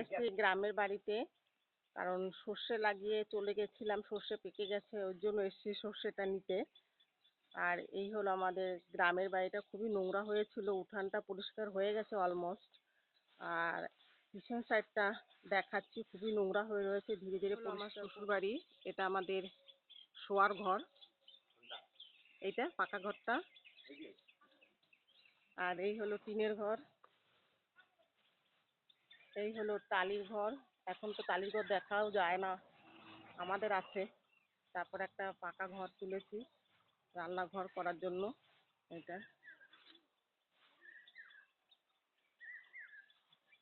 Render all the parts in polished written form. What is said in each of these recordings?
এসছি গ্রামের বাড়িতে, কারণ সর্ষে লাগিয়ে চলে গেছিলাম, সর্ষে পেকে গেছে, ওই জন্য এসছি সর্ষেটা নিতে। আর এই হলো আমাদের গ্রামের বাড়িটা, খুবই নোংরা হয়েছিল, উঠানটা পরিষ্কার হয়ে গেছে অলমোস্ট। আর পিছন সাইডটা দেখাচ্ছি, খুবই নোংরা হয়ে রয়েছে, ধীরে ধীরে আমার শ্বশুর বাড়ি। এটা আমাদের শোয়ার ঘর, এইটা পাকা ঘরটা। আর এই হলো টিনের ঘর, এই হলো টালির ঘর। এখন তো টালির ঘর দেখাও যায় না, আমাদের আছে। তারপর একটা পাকা ঘর তুলেছি রান্নাঘর করার জন্য। এটা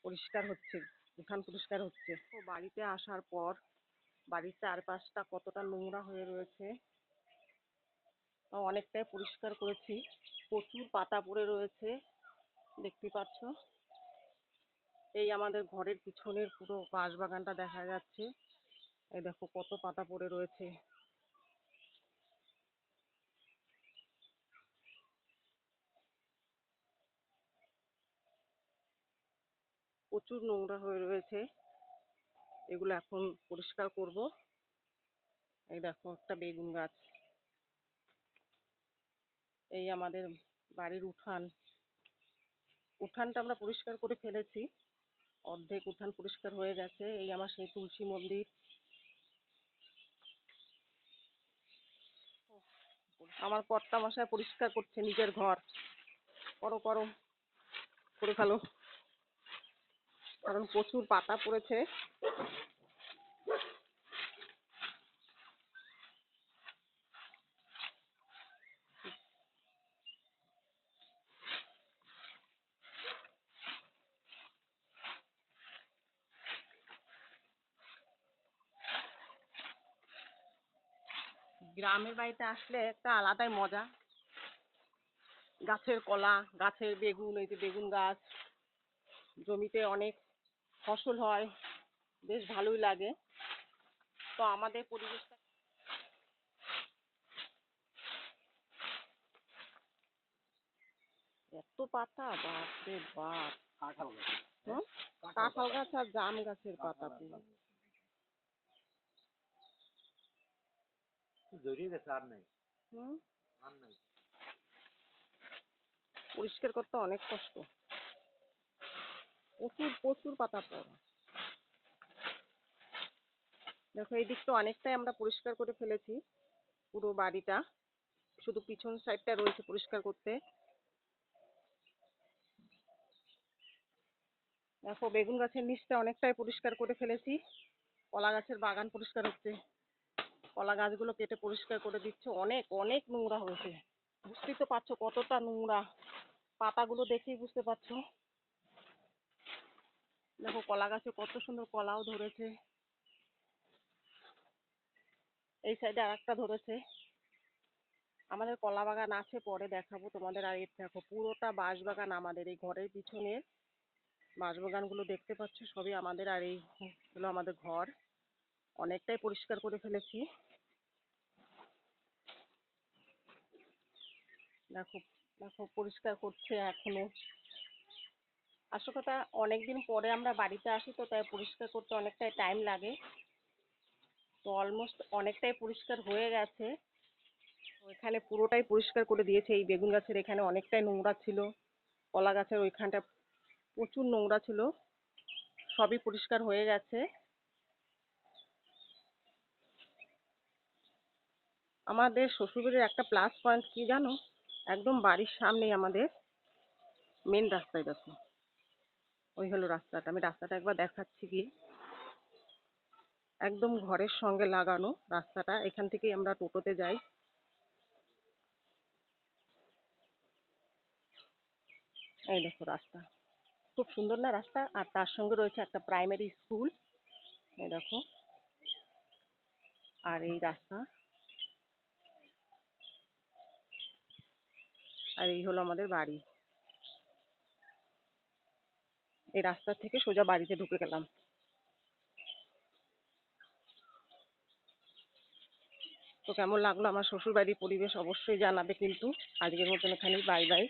পরিষ্কার হচ্ছে, উঠান পরিষ্কার হচ্ছে। তো বাড়িতে আসার পর বাড়ির চারপাশটা কতটা নোংরা হয়ে রয়েছে, অনেকটাই পরিষ্কার করেছি। প্রচুর পাতা পড়ে রয়েছে, দেখতে পাচ্ছ। এই আমাদের ঘরের পিছনের পুরো বাঁশবাগানটা দেখা যাচ্ছে, এই দেখো কত পাতা পড়ে রয়েছে। প্রচুর নোংরা হয়ে রয়েছে, এগুলো এখন পরিষ্কার করব। এই দেখো একটা বেগুন গাছ। এই আমাদের বাড়ির উঠান, উঠানটা আমরা পরিষ্কার করে ফেলেছি, অর্ধেক উঠান পরিষ্কার হয়ে গেছে। এই আমার সেই তুলসী মন্দির। আমার কর্তা মশাই পরিষ্কার করছে নিজের ঘর। করো করো, করে ফেলো, কারণ প্রচুর পাতা পড়েছে। গ্রামের বাড়িতে আসলে একটা আলাদাই মজা। গাছের কলা, গাছের বেগুন, এই যে বেগুন গাছ, জমিতে অনেক ফসল হয়, বেশ ভালোই লাগে। তো আমাদের পরিবেশটা এত পাতা, বাপরে বাপ। কাঁঠাল গাছ আর জাম গাছের পাতা পুরো পরিষ্কার করতে অনেক কষ্ট, প্রচুর প্রচুর পাতা পড়ে। দেখো এই দিকটা অনেকটাই আমরা পরিষ্কার করে ফেলেছি, পুরো বাড়িটা, শুধু পিছন সাইডটা রয়েছে পরিষ্কার করতে। দেখো বেগুন গাছের নিচটা অনেকটাই পরিষ্কার করে ফেলেছি। কলা গাছের বাগান পরিষ্কার হচ্ছে, কলা গাছগুলো কেটে পরিষ্কার করে দিচ্ছে। অনেক অনেক নোংরা হয়েছে, বুঝতেই তো পারছো কতটা নোংরা, পাতাগুলো দেখেই বুঝতে পারছো। দেখো কলা গাছে কত সুন্দর কলাও ধরেছে, এই সাইডে আর একটা ধরেছে। আমাদের কলা বাগান আছে, পরে দেখাবো তোমাদের। আর এই দেখো পুরোটা বাঁশবাগান আমাদের, এই ঘরের পিছনের বাঁশবাগানগুলো দেখতে পাচ্ছ সবই আমাদের। আর এই হলো আমাদের ঘর, অনেকটাই পরিষ্কার করে ফেলেছি। দেখো দেখো পরিষ্কার করছে এখনো। আসল কথা, অনেকদিন পরে আমরা বাড়িতে আসি তো, তাই পরিষ্কার করতে অনেকটাই টাইম লাগে। তো অলমোস্ট অনেকটাই পরিষ্কার হয়ে গেছে, ওইখানে পুরোটাই পরিষ্কার করে দিয়েছে। এই বেগুন গাছের এখানে অনেকটাই নোংরা ছিল, কলা গাছের ওইখানটা প্রচুর নোংরা ছিল, সবই পরিষ্কার হয়ে গেছে। আমাদের শ্বশুরবাড়ির একটা প্লাস পয়েন্ট কি জানো, একদম বাড়ির সামনেই আমাদের মেন রাস্তায়, দেখো ওই হলো রাস্তাটা। আমি রাস্তাটা একবার দেখাচ্ছি কি, একদম ঘরের সঙ্গে লাগানো রাস্তাটা। এখান থেকেই আমরা টোটোতে যাই। এই দেখো রাস্তা, খুব সুন্দর না রাস্তা? আর তার সঙ্গে রয়েছে একটা প্রাইমারি স্কুল, এই দেখো। আর এই রাস্তা, আর এই হলো আমাদের বাড়ি। এই রাস্তা থেকে সোজা বাড়িতে ঢুকে গেলাম। তো কেমন লাগলো আমার শ্বশুর বাড়ির পরিবেশ অবশ্যই জানাবে কিন্তু। আজকের মতন এখানেই বাই বাই।